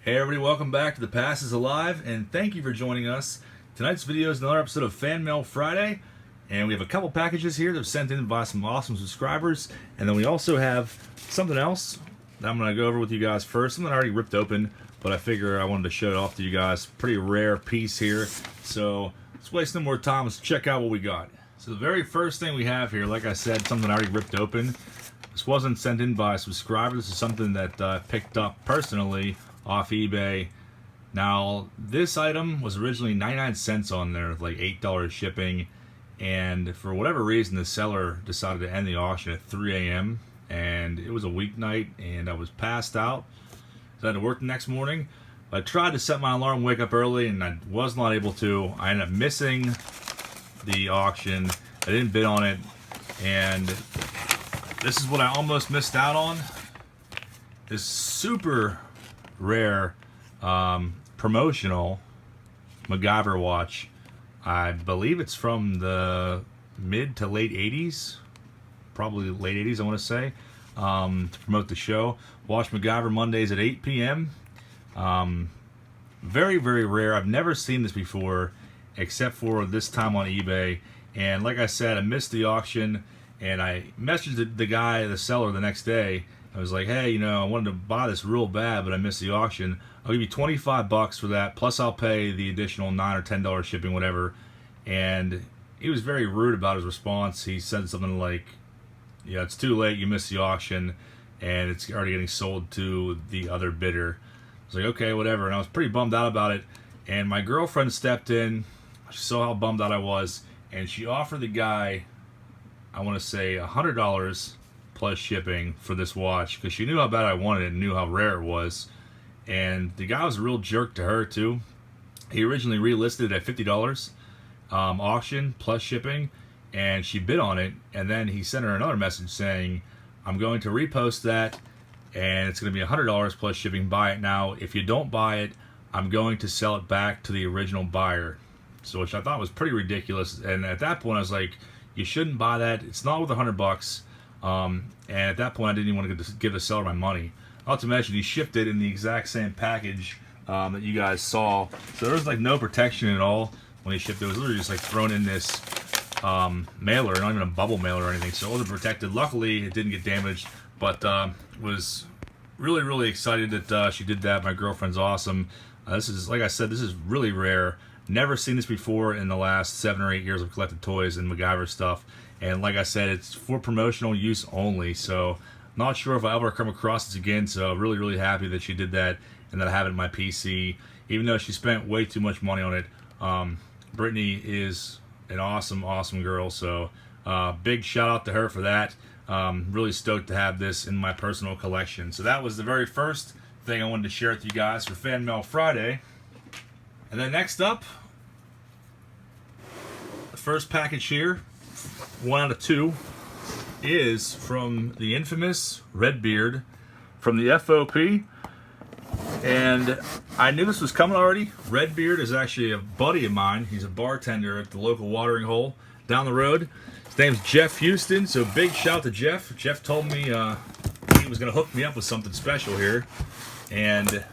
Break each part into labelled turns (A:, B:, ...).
A: Hey everybody, welcome back to The Past is Alive, and thank you for joining us. Tonight's video is another episode of Fan Mail Friday, and we have a couple packages here that were sent in by some awesome subscribers, and then we also have something else that I'm going to go over with you guys first. Something I already ripped open, but I figure I wanted to show it off to you guys. Pretty rare piece here, so let's waste no more time. Let's check out what we got. So the very first thing we have here, like I said, something I already ripped open. This wasn't sent in by a subscriber. This is something that I picked up personally off eBay. Now, this item was originally 99 cents on there with like $8 shipping, and for whatever reason the seller decided to end the auction at 3 a.m. and it was a weeknight and I was passed out, so I had to work the next morning. I tried to set my alarm, wake up early, and I was not able to. I ended up missing the auction. I didn't bid on it, and this is what I almost missed out on. This super rare promotional MacGyver watch. I believe it's from the mid to late 80s, probably late 80s I want to say, to promote the show. Watch MacGyver Mondays at 8 p.m. Very, very rare. I've never seen this before except for this time on eBay, and like I said, I missed the auction, and I messaged the guy, the seller, the next day. I was like, hey, you know, I wanted to buy this real bad, but I missed the auction. I'll give you 25 bucks for that, plus I'll pay the additional $9 or $10 shipping, whatever. And he was very rude about his response. He said something like, yeah, it's too late, you missed the auction, and it's already getting sold to the other bidder. I was like, okay, whatever. And I was pretty bummed out about it. And my girlfriend stepped in. She saw how bummed out I was, and she offered the guy, I want to say, $100 plus shipping for this watch, because she knew how bad I wanted it and knew how rare it was. And the guy was a real jerk to her too. He originally relisted it at $50 auction plus shipping, and she bid on it, and then he sent her another message saying, I'm going to repost that, and it's going to be $100 plus shipping. Buy it now. If you don't buy it, I'm going to sell it back to the original buyer. So, which I thought was pretty ridiculous. And at that point I was like, you shouldn't buy that. It's not worth $100. And at that point I didn't even want to give the seller my money. Not to mention he shipped it in the exact same package that you guys saw. So there was like no protection at all when he shipped it. It was literally just like thrown in this mailer, not even a bubble mailer or anything. So it wasn't protected. Luckily it didn't get damaged, but was really, really excited that she did that. My girlfriend's awesome. This is, like I said, this is really rare. Never seen this before in the last 7 or 8 years of collected toys and MacGyver stuff. And like I said, it's for promotional use only, so not sure if I'll ever come across this again. So really, really happy that she did that and that I have it in my PC, even though she spent way too much money on it. Brittany is an awesome, awesome girl, so big shout out to her for that. Really stoked to have this in my personal collection. So that was the very first thing I wanted to share with you guys for Fan Mail Friday. And then next up, the first package here, 1 out of 2, is from the infamous Redbeard from the FOP. And I knew this was coming already. Redbeard is actually a buddy of mine. He's a bartender at the local watering hole down the road. His name's Jeff Houston, so big shout out to Jeff. Jeff told me he was going to hook me up with something special here. And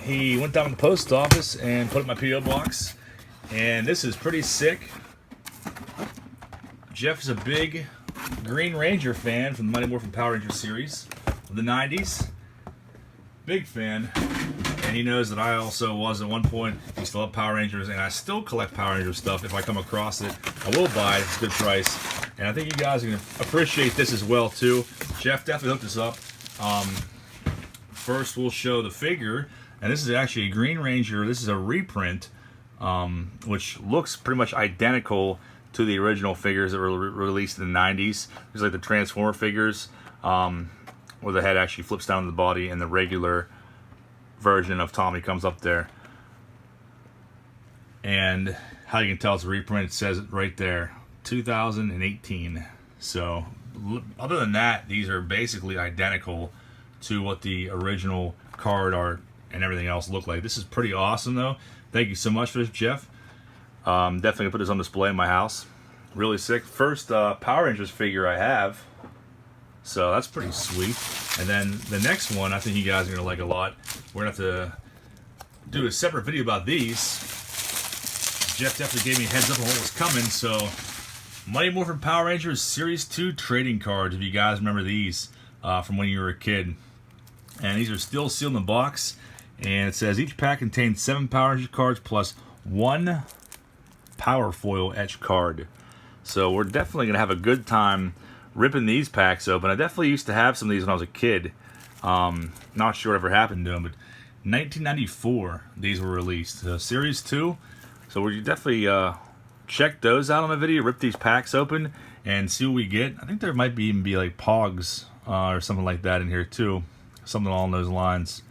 A: he went down to the post office and put it in my P.O. box. And this is pretty sick. Jeff is a big Green Ranger fan from the Mighty Morphin Power Rangers series of the 90s. Big fan. And he knows that I also was at one point. I used to love Power Rangers, and I still collect Power Rangers stuff. If I come across it, I will buy it. It's a good price. And I think you guys are going to appreciate this as well, too. Jeff definitely hooked us up. First, we'll show the figure. And this is actually a Green Ranger. This is a reprint, which looks pretty much identical to the original figures that were released in the 90s. There's like the Transformer figures, where the head actually flips down to the body, and the regular version of Tommy comes up there. And how you can tell it's a reprint, it says it right there, 2018. So other than that, these are basically identical to what the original card art and everything else look like. This is pretty awesome though. Thank you so much for this, Jeff. Definitely gonna put this on display in my house. Really sick. First Power Rangers figure I have. So that's pretty sweet. And then the next one I think you guys are gonna like a lot. we're going to have to do a separate video about these. Jeff definitely gave me a heads up on what was coming, so Mighty Morphin Power Rangers Series 2 trading cards, if you guys remember these from when you were a kid. And these are still sealed in the box, and it says each pack contains 7 Power Ranger cards plus 1 Power Foil etched card. So we're definitely going to have a good time ripping these packs open. I definitely used to have some of these when I was a kid. Not sure whatever happened to them, but 1994 these were released. Series 2. So we'll definitely check those out on the video, rip these packs open, and see what we get. I think there might even be like Pogs or something like that in here too. Something along those lines.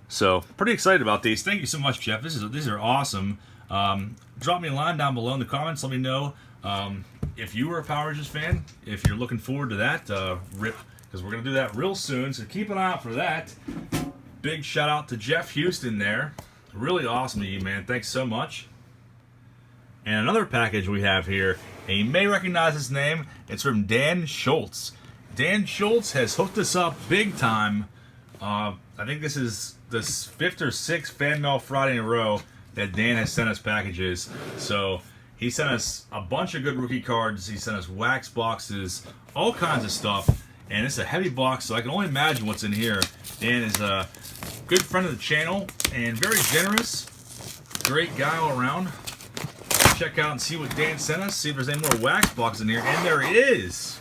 A: So pretty excited about these. Thank you so much, Jeff. These are awesome. Drop me a line down below in the comments. Let me know if you were a Power Rangers fan, if you're looking forward to that rip, because we're going to do that real soon. So keep an eye out for that. Big shout out to Jeff Houston there. Really awesome of you, man. Thanks so much. And another package we have here, and you may recognize his name. It's from Dan Schultz. Dan Schultz has hooked us up big time. I think this is the 5th or 6th Fan Mail Friday in a row that Dan has sent us packages. So he sent us a bunch of good rookie cards. He sent us wax boxes, all kinds of stuff. And it's a heavy box, so I can only imagine what's in here. Dan is a good friend of the channel and very generous. Great guy all around. Check out and see what Dan sent us. See if there's any more wax boxes in here. And there is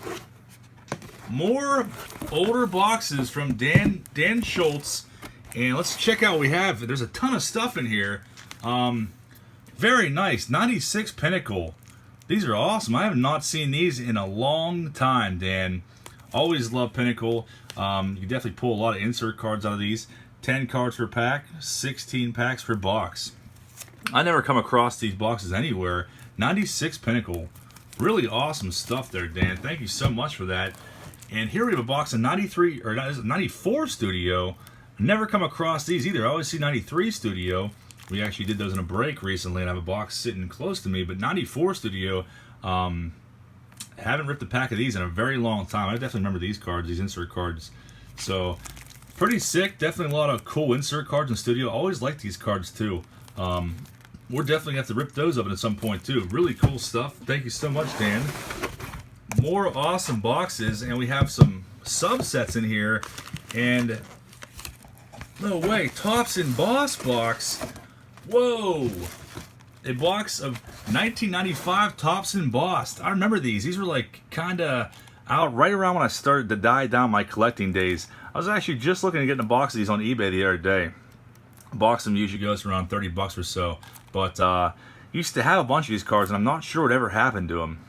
A: more older boxes from Dan Schultz. And let's check out what we have. There's a ton of stuff in here. Very nice. 96 Pinnacle. These are awesome. I have not seen these in a long time, Dan. Always love Pinnacle. You can definitely pull a lot of insert cards out of these. 10 cards per pack, 16 packs per box. I never come across these boxes anywhere. 96 Pinnacle. Really awesome stuff there, Dan. Thank you so much for that. And here we have a box of 93 or 94 Studio. Never come across these either. I always see 93 Studio. We actually did those in a break recently, and I have a box sitting close to me. But 94 Studio, haven't ripped a pack of these in a very long time. I definitely remember these cards, these insert cards. So pretty sick. Definitely a lot of cool insert cards in Studio. Always like these cards too. We're definitely going to have to rip those open at some point too. Really cool stuff. Thank you so much, Dan. More awesome boxes, and we have some subsets in here. And no way, Tops and Boss box. Whoa! A box of 1995 Tops and Boss. I remember these. These were like kind of out right around when I started to die down my collecting days. I was actually just looking to get a box of these on eBay the other day. A box of them usually goes for around 30 bucks or so. But used to have a bunch of these cards, and I'm not sure what ever happened to them.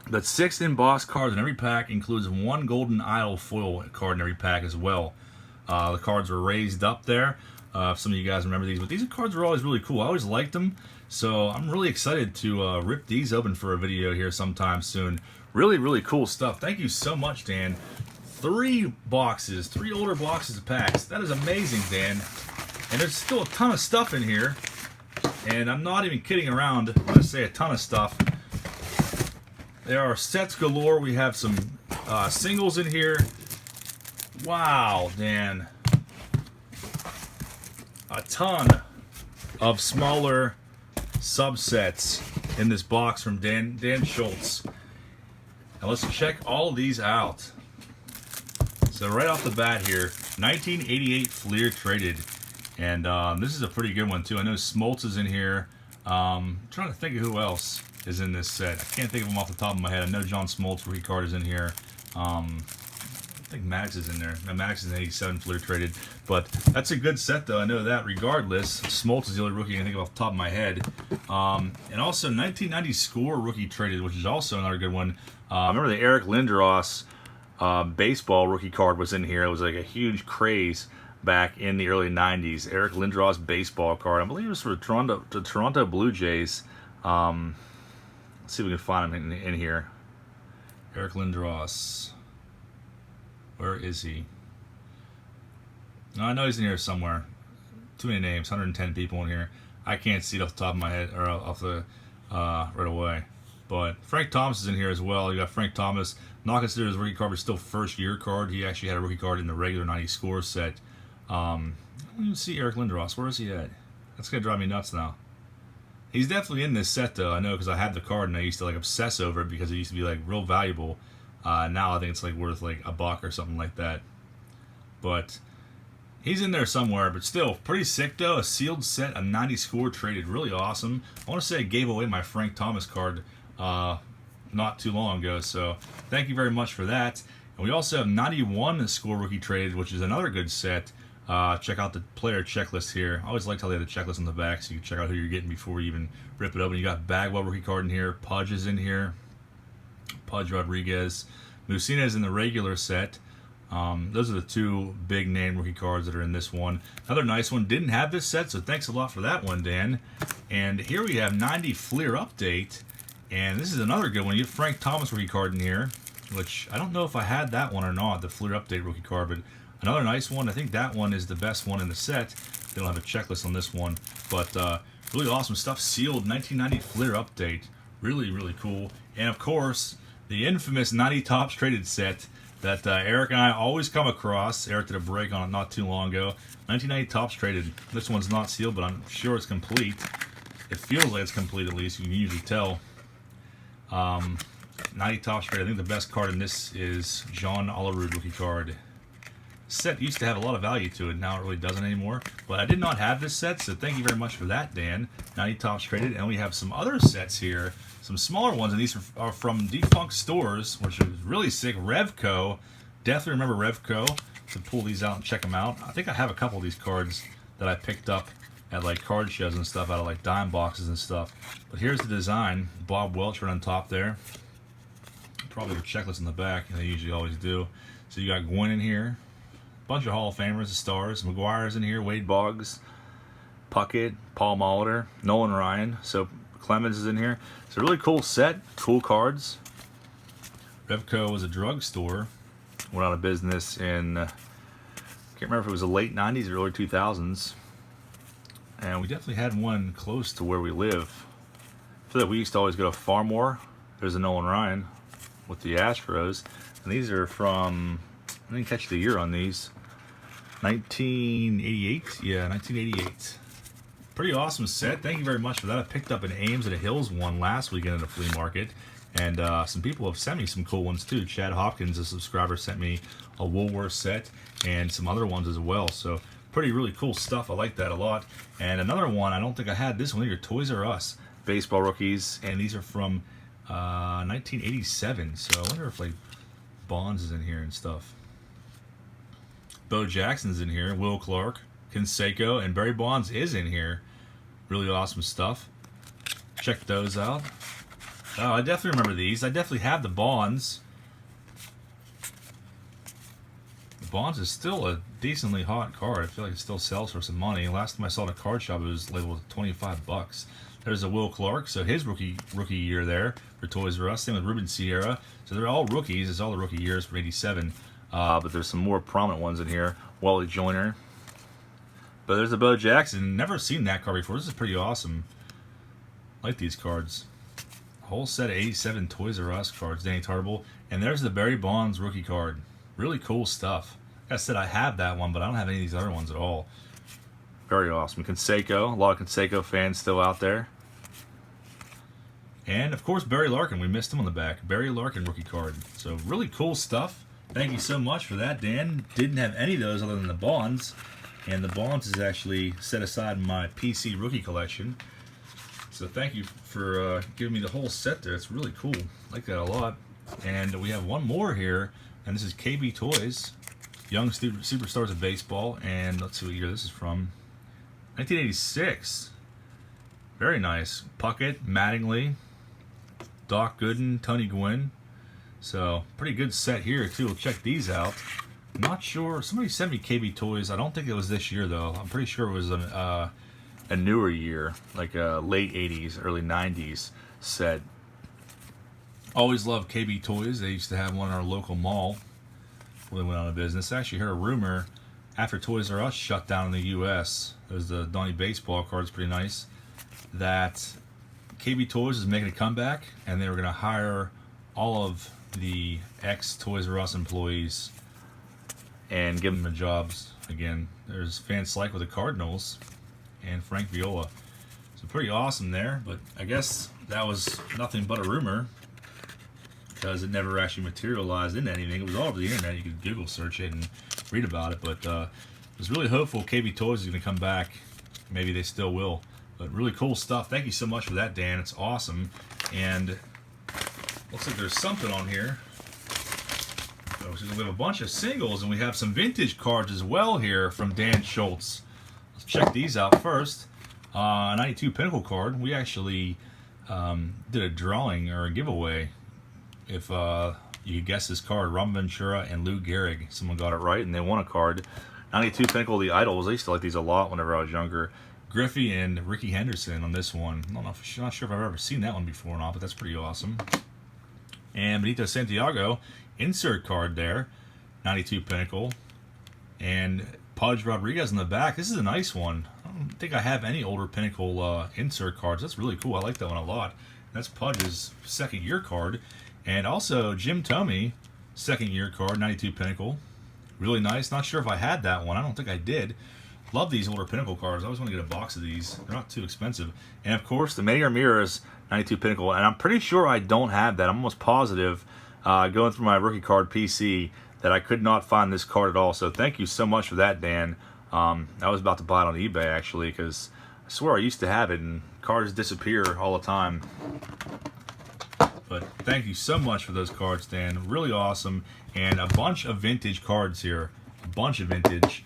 A: But 6 embossed cards in every pack, includes 1 Golden Idol foil card in every pack as well. The cards were raised up there. If some of you guys remember these, but these cards were always really cool. I always liked them, so I'm really excited to rip these open for a video here sometime soon. Really, really cool stuff. Thank you so much, Dan. 3 boxes, 3 older boxes of packs. That is amazing, Dan. And there's still a ton of stuff in here, and I'm not even kidding around when I say a ton of stuff. There are sets galore. We have some singles in here. Wow, Dan. A ton of smaller subsets in this box from Dan Schultz. Now let's check all of these out. So right off the bat here, 1988 Fleer traded. And this is a pretty good one too. I know Smoltz is in here. I'm trying to think of who else is in this set. I can't think of them off the top of my head. I know John Smoltz rookie card is in here. I think Max is in there. No, Max is an 87 Fleer traded. But that's a good set though. I know that regardless. Smoltz is the only rookie I can think of off the top of my head. And also 1990 Score rookie traded, which is also another good one. I remember the Eric Lindros baseball rookie card was in here. It was like a huge craze back in the early 90s. Eric Lindros baseball card. I believe it was for the Toronto Blue Jays. Let's see if we can find him in here. Eric Lindros. Where is he? No, I know he's in here somewhere. Too many names. 110 people in here. I can't see it off the top of my head, or off the right away. But Frank Thomas is in here as well. You got Frank Thomas. Not considered his rookie card, but still first year card. He actually had a rookie card in the regular 90 Score set. I don't see Eric Lindros. Where is he at? That's gonna drive me nuts now. He's definitely in this set though. I know because I had the card and I used to like obsess over it because it used to be like real valuable. Now I think it's like worth like $1 or something like that. But he's in there somewhere. But still, pretty sick though. A sealed set, a 90 score traded, really awesome. I want to say I gave away my Frank Thomas card not too long ago. So thank you very much for that. And we also have 91 score rookie traded, which is another good set. Check out the player checklist here. I always liked how they had the checklist on the back, so you can check out who you're getting before you even rip it open. You got Bagwell rookie card in here. Pudge is in here. Pudge Rodriguez. Musina is in the regular set. Those are the two big name rookie cards that are in this one. Another nice one. Didn't have this set, so thanks a lot for that one, Dan. And here we have 90 Fleer update. And this is another good one. You have Frank Thomas rookie card in here, which I don't know if I had that one or not, the Fleer update rookie card, but another nice one. I think that one is the best one in the set. They don't have a checklist on this one, but really awesome stuff. Sealed 1990 Fleer update. Really, really cool. And of course, the infamous 90 Topps traded set that Eric and I always come across. Eric did a break on it not too long ago. 1990 Topps traded. This one's not sealed, but I'm sure it's complete. It feels like it's complete at least. You can usually tell. 90 Topps traded. I think the best card in this is John Olerud rookie card. Set used to have a lot of value to it. Now it really doesn't anymore. But I did not have this set, so thank you very much for that, Dan. 90 Topps traded. And we have some other sets here. Some smaller ones, and these are from defunct stores, which is really sick. Revco. Definitely remember Revco. To pull these out and check them out. I think I have a couple of these cards that I picked up at like card shows and stuff out of like dime boxes and stuff. But here's the design. Bob Welch right on top there. Probably the checklist in the back, and they usually always do. So you got Gwynn in here. Bunch of Hall of Famers, the stars. McGuire's in here. Wade Boggs, Puckett, Paul Molitor, Nolan Ryan. So Clemens is in here. It's a really cool set. Cool cards. Revco was a drugstore. Went out of business in, can't remember if it was the late 90s or early 2000s. And we definitely had one close to where we live. I feel like we used to always go to Farmore. There's a Nolan Ryan with the Astros. And these are from, I didn't catch the year on these. 1988? Yeah, 1988. Pretty awesome set. Thank you very much for that. I picked up an Ames at a Hills one last weekend at a flea market. And some people have sent me some cool ones too. Chad Hopkins, a subscriber, sent me a Woolworth set and some other ones as well. So pretty really cool stuff. I like that a lot. And another one, I don't think I had this one either. Toys R Us baseball rookies. And these are from 1987. So I wonder if like Bonds is in here and stuff. Bo Jackson's in here, Will Clark, Canseco, and Barry Bonds is in here. Really awesome stuff. Check those out. Oh, I definitely remember these. I definitely have the Bonds. The Bonds is still a decently hot card. I feel like it still sells for some money. Last time I saw it at a card shop, it was labeled $25. There's a Will Clark, so his rookie year there for Toys R Us. Same with Ruben Sierra. So they're all rookies. It's all the rookie years from '87. But there's some more prominent ones in here. Wally Joyner. But there's a Bo Jackson. Never seen that card before. This is pretty awesome. I like these cards. A whole set of 87 Toys R Us cards. Danny Tarble. And there's the Barry Bonds rookie card. Really cool stuff. Like I said, I have that one, but I don't have any of these other ones at all. Very awesome. Canseco. A lot of Canseco fans still out there. And, of course, Barry Larkin. We missed him on the back. Barry Larkin rookie card. So, really cool stuff. Thank you so much for that, Dan. Didn't have any of those other than the Bonds. And the Bonds is actually set aside in my PC rookie collection. So thank you for giving me the whole set there. It's really cool. I like that a lot. And we have one more here. And this is KB Toys. Young Superstars of Baseball. And let's see what year this is from. 1986. Very nice. Puckett, Mattingly, Doc Gooden, Tony Gwynn. So, pretty good set here, too. We'll check these out. I'm not sure. Somebody sent me KB Toys. I don't think it was this year, though. I'm pretty sure it was a newer year, like a late 80s, early 90s set. Always loved KB Toys. They used to have one in our local mall when they went out of business. I actually heard a rumor after Toys R Us shut down in the U.S. There's the Donnie baseball cards, pretty nice, that KB Toys is making a comeback, and they were going to hire all of the ex-Toys R Us employees and give them the jobs Again, there's Van Slyke with the Cardinals and Frank Viola. So pretty awesome there, but I guess that was nothing but a rumor because it never actually materialized into anything. It was all over the internet. You could Google search it and read about it, but I was really hopeful KB Toys is going to come back. Maybe they still will, but really cool stuff. Thank you so much for that, Dan. It's awesome. And looks like there's something on here. So we have a bunch of singles, and we have some vintage cards as well here from Dan Schultz. Let's check these out first. 92 Pinnacle card. We actually did a drawing or a giveaway. If you could guess this card, Ron Ventura and Lou Gehrig. Someone got it right, and they won a card. 92 Pinnacle, the Idols. I used to like these a lot whenever I was younger. Griffey and Ricky Henderson on this one. I don't know if, not sure if I've ever seen that one before or not, but that's pretty awesome. And Benito Santiago, insert card there, 92 Pinnacle. And Pudge Rodriguez in the back. This is a nice one. I don't think I have any older Pinnacle insert cards. That's really cool. I like that one a lot. That's Pudge's second year card. And also Jim Thome, second year card, 92 Pinnacle. Really nice. Not sure if I had that one. I don't think I did. Love these older Pinnacle cards. I always want to get a box of these. They're not too expensive. And of course, the Manny Ramirez 92 Pinnacle. And I'm pretty sure I don't have that. I'm almost positive, going through my rookie card PC, that I could not find this card at all. So thank you so much for that, Dan. I was about to buy it on eBay, actually, because I swear I used to have it, and cards disappear all the time. But thank you so much for those cards, Dan. Really awesome. And a bunch of vintage cards here. A bunch of vintage.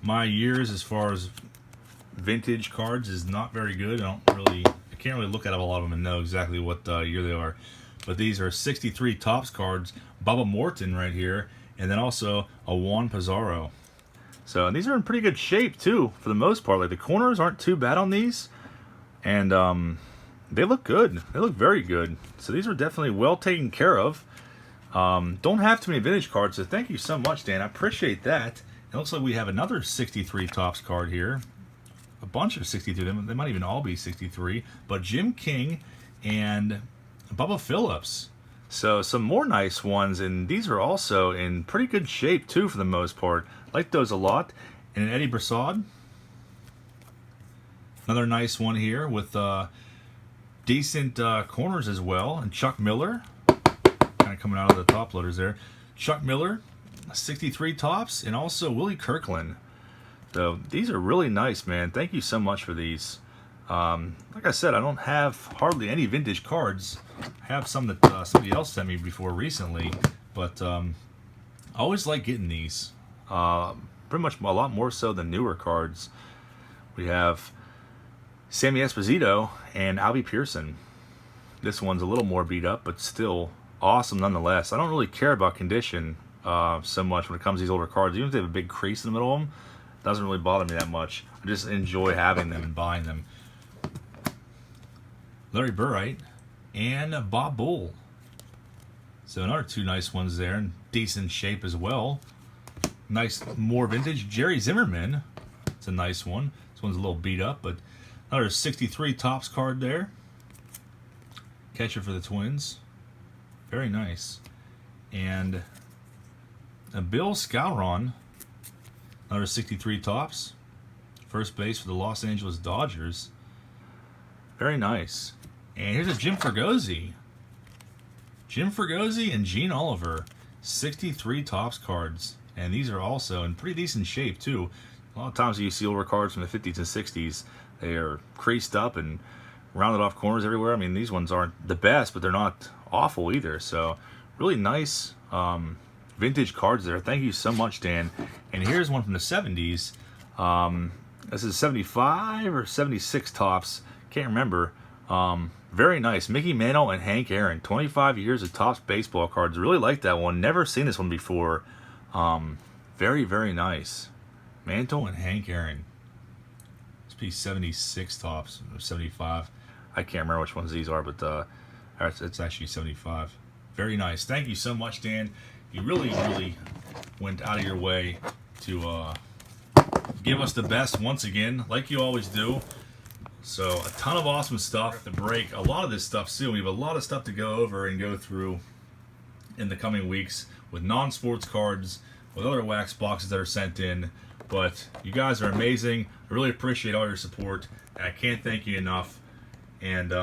A: My years as far as vintage cards is not very good. I can't really look at a lot of them and know exactly what year they are. But these are 63 Topps cards. Bubba Morton right here. And then also a Juan Pizarro. So these are in pretty good shape too, for the most part. Like the corners aren't too bad on these. And they look good. They look very good. So these are definitely well taken care of. Don't have too many vintage cards, so thank you so much, Dan. I appreciate that. It looks like we have another 63 Topps card here. A bunch of 63. They might even all be 63. But Jim King and Bubba Phillips. So some more nice ones, and these are also in pretty good shape too for the most part. Like those a lot. And an Eddie Brassard. Another nice one here with decent corners as well. And Chuck Miller. Kind of coming out of the top loaders there. Chuck Miller. 63 Topps, and also Willie Kirkland. So these are really nice, man. Thank you so much for these. Like I said, I don't have hardly any vintage cards. I have some that somebody else sent me before recently, but I always like getting these. Pretty much a lot more so than newer cards. We have Sammy Esposito and Albie Pearson. This one's a little more beat up, but still awesome nonetheless. I don't really care about condition so much when it comes to these older cards. Even if they have a big crease in the middle of them, it doesn't really bother me that much. I just enjoy having them and buying them. Larry Burright and Bob Bull. So another two nice ones there, in decent shape as well. Nice, more vintage. Jerry Zimmerman. It's a nice one. This one's a little beat up, but another 63 Topps card there. Catcher for the Twins. Very nice. And a Bill Skowron, another 63 Topps. First base for the Los Angeles Dodgers. Very nice. And here's a Jim Fregosi. Jim Fregosi and Gene Oliver. 63 Topps cards. And these are also in pretty decent shape too. A lot of times you see older cards from the 50s and 60s. They are creased up and rounded off corners everywhere. I mean, these ones aren't the best, but they're not awful either. So really nice vintage cards there. Thank you so much, Dan. And here's one from the 70s. This is 75 or 76 Topps. Can't remember. Very nice. Mickey Mantle and Hank Aaron. 25 years of Topps baseball cards. Really like that one. Never seen this one before. Very, very nice. Mantle and Hank Aaron. This be 76 Topps or 75. I can't remember which ones these are, but it's actually 75. Very nice. Thank you so much, Dan. You really, really went out of your way to give us the best once again, like you always do. So a ton of awesome stuff to break. A lot of this stuff soon. We have a lot of stuff to go over and go through in the coming weeks with non-sports cards, with other wax boxes that are sent in. But you guys are amazing. I really appreciate all your support. And I can't thank you enough. And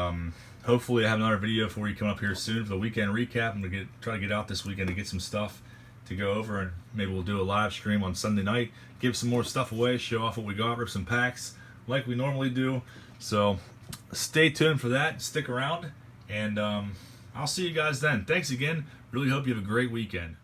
A: hopefully I have another video for you coming up here soon for the weekend recap. I'm gonna try to get out this weekend to get some stuff to go over, and maybe we'll do a live stream on Sunday night, give some more stuff away, show off what we got, rip some packs like we normally do. So stay tuned for that. Stick around, and I'll see you guys then. Thanks again. Really hope you have a great weekend.